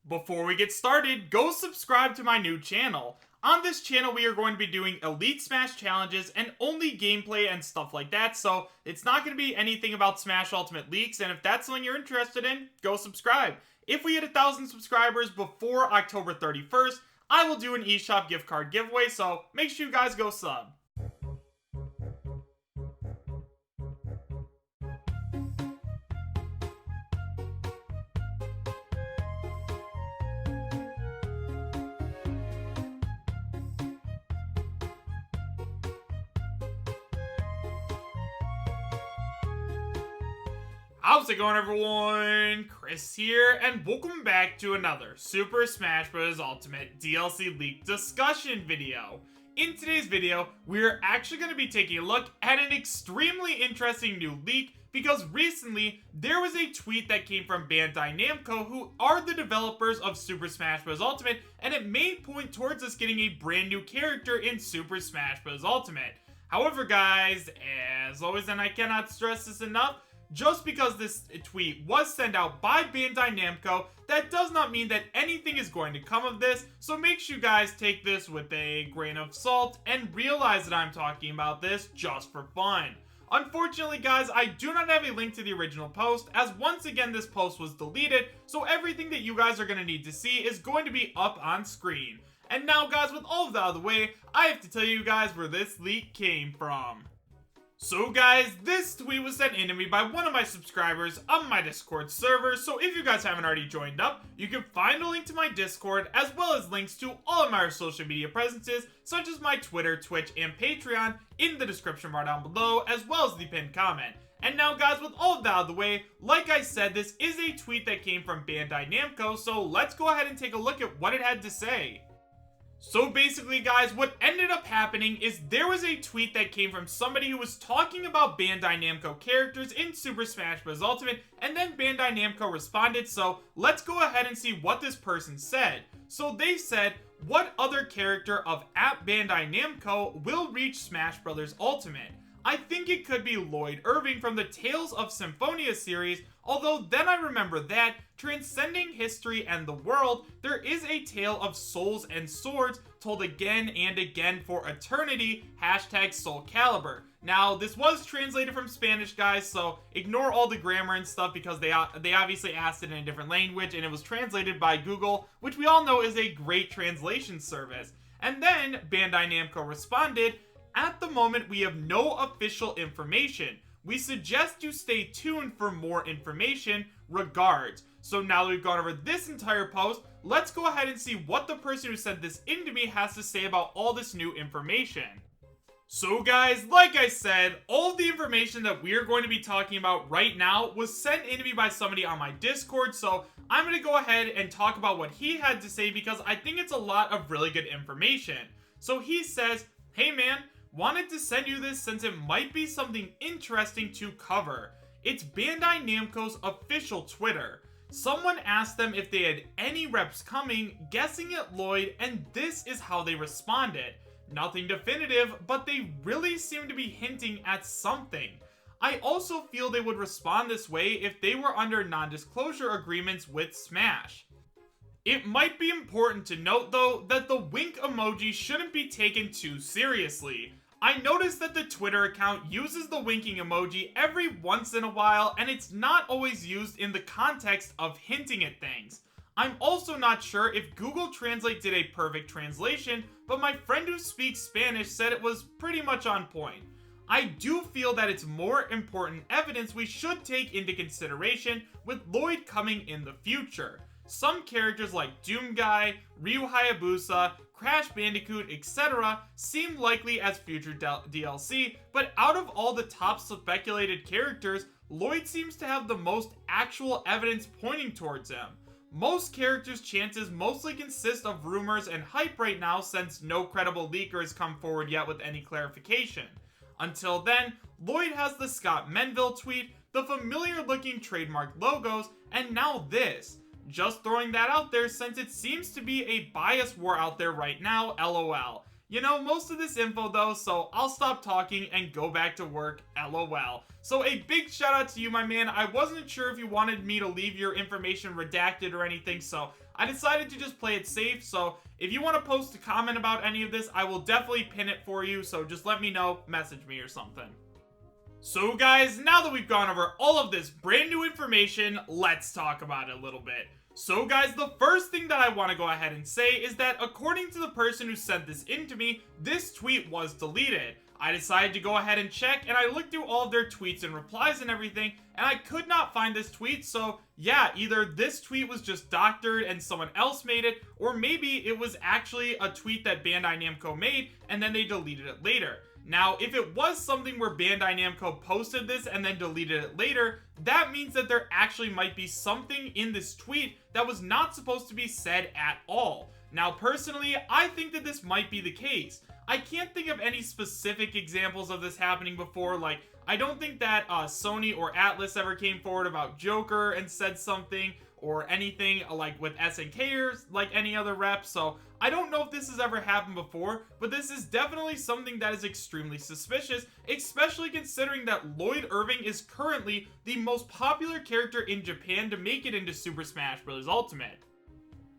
Before we get started, go subscribe to my new channel. On this channel, we are going to be doing Elite Smash challenges and only gameplay and stuff like that, so it's not going to be anything about Smash Ultimate leaks, and if that's something you're interested in, go subscribe. If we hit 1,000 subscribers before October 31st, I will do an eShop gift card giveaway, so make sure you guys go sub. How's it going, everyone? Chris here, and welcome back to another Super Smash Bros. Ultimate DLC leak discussion video. In today's video, we're actually going to be taking a look at an extremely interesting new leak because recently there was a tweet that came from Bandai Namco, who are the developers of Super Smash Bros. Ultimate, and it may point towards us getting a brand new character in Super Smash Bros. Ultimate. However, guys, as always, and I cannot stress this enough, just because this tweet was sent out by Bandai Namco, that does not mean that anything is going to come of this, so make sure you guys take this with a grain of salt and realize that I'm talking about this just for fun. Unfortunately, guys, I do not have a link to the original post, as once again this post was deleted, so everything that you guys are going to need to see is going to be up on screen. And now, guys, with all of that out of the way, I have to tell you guys where this leak came from. So guys, this tweet was sent in to me by one of my subscribers on my Discord server, so if you guys haven't already joined up, you can find a link to my Discord, as well as links to all of my social media presences, such as my Twitter, Twitch, and Patreon, in the description bar down below, as well as the pinned comment. And now, guys, with all of that out of the way, like I said, this is a tweet that came from Bandai Namco, so let's go ahead and take a look at what it had to say. So basically, guys, what ended up happening is there was a tweet that came from somebody who was talking about Bandai Namco characters in Super Smash Bros. Ultimate, and then Bandai Namco responded, so let's go ahead and see what this person said. So they said, what other character of @Bandai Namco will reach Smash Bros. Ultimate? I think it could be Lloyd Irving from the Tales of Symphonia series, although then I remember that, transcending history and the world, there is a tale of souls and swords told again and again for eternity, #Soul Calibur. Now, this was translated from Spanish, guys, so ignore all the grammar and stuff because they obviously asked it in a different language, and it was translated by Google, which we all know is a great translation service. And then Bandai Namco responded, at the moment, we have no official information. We suggest you stay tuned for more information. Regards. So now that we've gone over this entire post, let's go ahead and see what the person who sent this in to me has to say about all this new information. So guys, like I said, all of the information that we're going to be talking about right now was sent in to me by somebody on my Discord, so I'm going to go ahead and talk about what he had to say because I think it's a lot of really good information. So he says, hey man, wanted to send you this since it might be something interesting to cover. It's Bandai Namco's official Twitter. Someone asked them if they had any reps coming, guessing at Lloyd, and this is how they responded. Nothing definitive, but they really seem to be hinting at something. I also feel they would respond this way if they were under non-disclosure agreements with Smash. It might be important to note, though, that the wink emoji shouldn't be taken too seriously. I noticed that the Twitter account uses the winking emoji every once in a while, and it's not always used in the context of hinting at things. I'm also not sure if Google Translate did a perfect translation, but my friend who speaks Spanish said it was pretty much on point. I do feel that it's more important evidence we should take into consideration with Lloyd coming in the future. Some characters like Doom Guy, Ryu Hayabusa, Crash Bandicoot, etc. seem likely as future DLC, but out of all the top speculated characters, Lloyd seems to have the most actual evidence pointing towards him. Most characters' chances mostly consist of rumors and hype right now since no credible leaker has come forward yet with any clarification. Until then, Lloyd has the Scott Menville tweet, the familiar looking trademark logos, and now this. Just throwing that out there since it seems to be a bias war out there right now, lol. You know most of this info though, so I'll stop talking and go back to work, lol. So a big shout out to you, my man. I wasn't sure if you wanted me to leave your information redacted or anything, so I decided to just play it safe. So if you want to post a comment about any of this, I will definitely pin it for you, so just let me know, message me or something. So guys, now that we've gone over all of this brand new information, let's talk about it a little bit. So guys, the first thing that I want to go ahead and say is that according to the person who sent this in to me, this tweet was deleted. I decided to go ahead and check, and I looked through all of their tweets and replies and everything, and I could not find this tweet. So yeah, either this tweet was just doctored and someone else made it, or maybe it was actually a tweet that Bandai Namco made and then they deleted it later. Now, if it was something where Bandai Namco posted this and then deleted it later, that means that there actually might be something in this tweet that was not supposed to be said at all. Now, personally, I think that this might be the case. I can't think of any specific examples of this happening before. Like, I don't think that Sony or Atlas ever came forward about Joker and said something, or anything like with SNK or like any other rep, so I don't know if this has ever happened before, but this is definitely something that is extremely suspicious, especially considering that Lloyd Irving is currently the most popular character in Japan to make it into Super Smash Bros. Ultimate.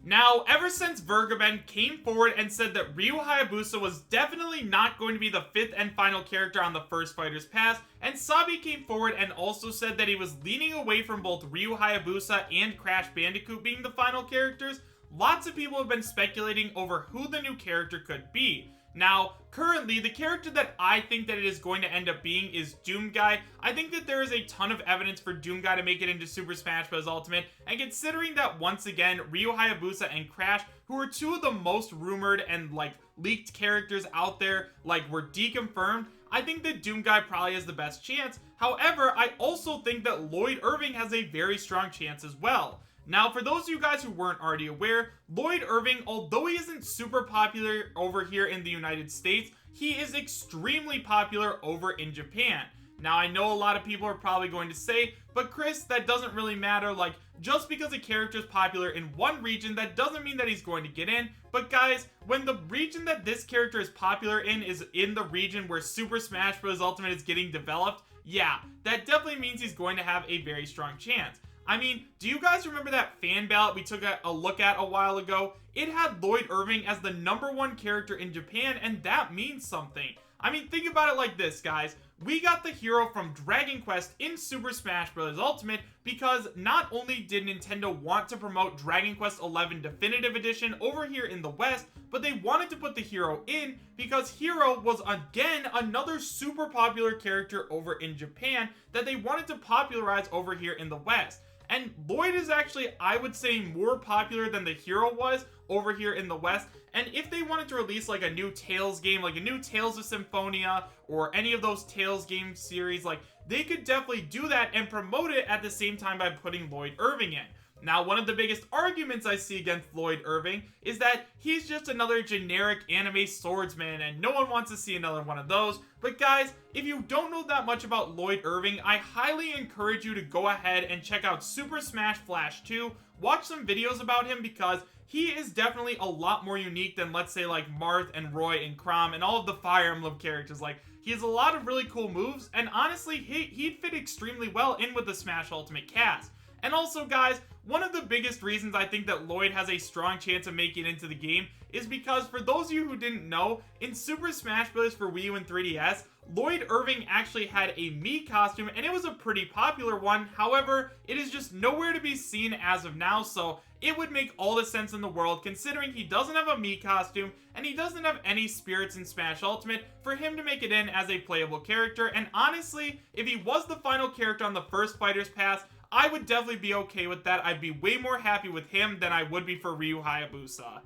Now, ever since Vergaben came forward and said that Ryu Hayabusa was definitely not going to be the 5th and final character on the first Fighter's Pass, and Sabi came forward and also said that he was leaning away from both Ryu Hayabusa and Crash Bandicoot being the final characters, lots of people have been speculating over who the new character could be. Now, currently, the character that I think that it is going to end up being is Doomguy. I think that there is a ton of evidence for Doomguy to make it into Super Smash Bros. Ultimate, and considering that, once again, Ryu Hayabusa and Crash, who are two of the most rumored and, like, leaked characters out there, like, were deconfirmed, I think that Doomguy probably has the best chance. However, I also think that Lloyd Irving has a very strong chance as well. Now, for those of you guys who weren't already aware, Lloyd Irving, although he isn't super popular over here in the United States, he is extremely popular over in Japan. Now, I know a lot of people are probably going to say, but Chris, that doesn't really matter. Like, just because a character is popular in one region, that doesn't mean that he's going to get in. But guys, when the region that this character is popular in is in the region where Super Smash Bros. Ultimate is getting developed, yeah, that definitely means he's going to have a very strong chance. I mean, do you guys remember that fan ballot we took a look at a while ago? It had Lloyd Irving as the #1 character in Japan, and that means something. I mean, think about it like this, guys. We got the hero from Dragon Quest in Super Smash Bros. Ultimate because not only did Nintendo want to promote Dragon Quest XI Definitive Edition over here in the West, but they wanted to put the hero in because Hero was, again, another super popular character over in Japan that they wanted to popularize over here in the West. And Lloyd is actually, I would say, more popular than the hero was over here in the West. And if they wanted to release like a new Tales game, like a new Tales of Symphonia, or any of those Tales game series, like they could definitely do that and promote it at the same time by putting Lloyd Irving in. Now, one of the biggest arguments I see against Lloyd Irving is that he's just another generic anime swordsman and no one wants to see another one of those. But guys, if you don't know that much about Lloyd Irving, I highly encourage you to go ahead and check out Super Smash Flash 2, watch some videos about him because he is definitely a lot more unique than, let's say, like Marth and Roy and Chrom and all of the Fire Emblem characters. Like, he has a lot of really cool moves, and honestly, he'd fit extremely well in with the Smash Ultimate cast. And also, guys, one of the biggest reasons I think that Lloyd has a strong chance of making it into the game is because, for those of you who didn't know, in Super Smash Bros. For Wii U and 3DS, Lloyd Irving actually had a Mii costume, and it was a pretty popular one. However, it is just nowhere to be seen as of now, so it would make all the sense in the world, considering he doesn't have a Mii costume, and he doesn't have any spirits in Smash Ultimate, for him to make it in as a playable character. And honestly, if he was the final character on the first Fighter's Pass, I would definitely be okay with that. I'd be way more happy with him than I would be for Ryu Hayabusa.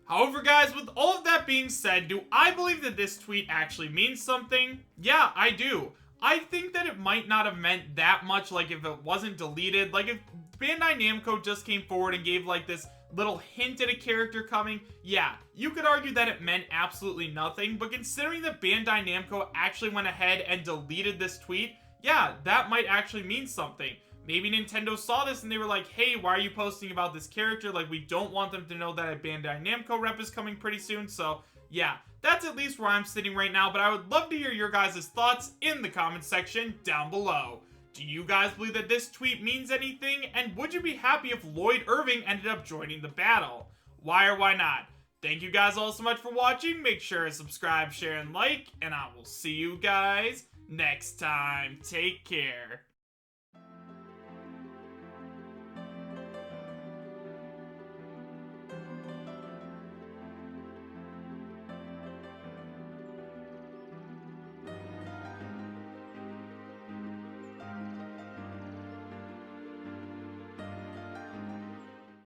However, guys, with all of that being said, do I believe that this tweet actually means something? Yeah, I do. I think that it might not have meant that much, like if it wasn't deleted. Like if Bandai Namco just came forward and gave like this little hint at a character coming, yeah, you could argue that it meant absolutely nothing. But considering that Bandai Namco actually went ahead and deleted this tweet, yeah, that might actually mean something. Maybe Nintendo saw this and they were like, hey, why are you posting about this character? Like, we don't want them to know that a Bandai Namco rep is coming pretty soon. So, Yeah, that's at least where I'm sitting right now, but I would love to hear your guys' thoughts in the comments section down below. Do you guys believe that this tweet means anything? And would you be happy if Lloyd Irving ended up joining the battle? Why or why not? Thank you guys all so much for watching. Make sure to subscribe, share, and like, and I will see you guys next time. Take care.